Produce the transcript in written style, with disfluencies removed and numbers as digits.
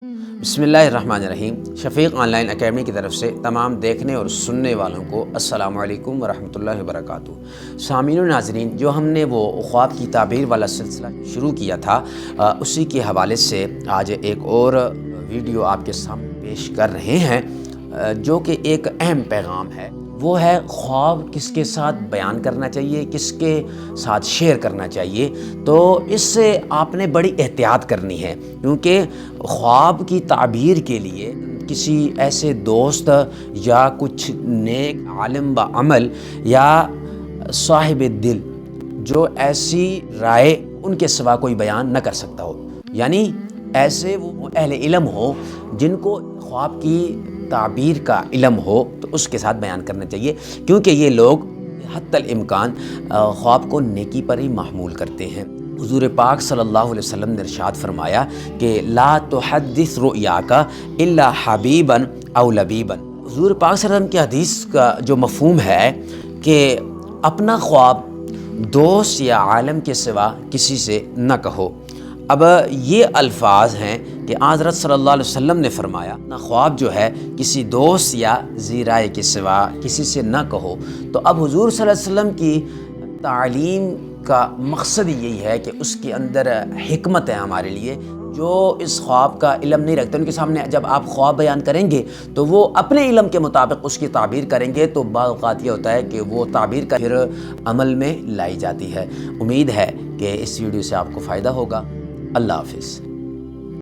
بسم اللہ الرحمن الرحیم۔ شفیق آن لائن اکیڈمی کی طرف سے تمام دیکھنے اور سننے والوں کو السلام علیکم ورحمۃ اللہ وبرکاتہ۔ سامعین و ناظرین، جو ہم نے وہ خواب کی تعبیر والا سلسلہ شروع کیا تھا، اسی کے حوالے سے آج ایک اور ویڈیو آپ کے سامنے پیش کر رہے ہیں، جو کہ ایک اہم پیغام ہے۔ وہ ہے خواب کس کے ساتھ بیان کرنا چاہیے، کس کے ساتھ شیئر کرنا چاہیے۔ تو اس سے آپ نے بڑی احتیاط کرنی ہے، کیونکہ خواب کی تعبیر کے لیے کسی ایسے دوست یا کچھ نیک عالم با عمل یا صاحب دل جو ایسی رائے ان کے سوا کوئی بیان نہ کر سکتا ہو، یعنی ایسے وہ اہل علم ہو جن کو خواب کی تعبیر کا علم ہو، تو اس کے ساتھ بیان کرنا چاہیے، کیونکہ یہ لوگ حتی الامکان خواب کو نیکی پر ہی محمول کرتے ہیں۔ حضور پاک صلی اللہ علیہ وسلم نے ارشاد فرمایا کہ لا تحدث رؤیاک الا حبیبا او لبیبا۔ حضور پاک صلی اللہ علیہ وسلم کی حدیث کا جو مفہوم ہے کہ اپنا خواب دوست یا عالم کے سوا کسی سے نہ کہو۔ اب یہ الفاظ ہیں کہ حضرت صلی اللہ علیہ وسلم نے فرمایا نہ خواب جو ہے کسی دوست یا ذی رائے کے سوا کسی سے نہ کہو۔ تو اب حضور صلی اللہ علیہ وسلم کی تعلیم کا مقصد یہی ہے کہ اس کے اندر حکمت ہے ہمارے لیے۔ جو اس خواب کا علم نہیں رکھتے، ان کے سامنے جب آپ خواب بیان کریں گے تو وہ اپنے علم کے مطابق اس کی تعبیر کریں گے، تو بعض اوقات یہ ہوتا ہے کہ وہ تعبیر کا پھر عمل میں لائی جاتی ہے۔ امید ہے کہ اس ویڈیو سے آپ کو فائدہ ہوگا۔ اللہ حافظ۔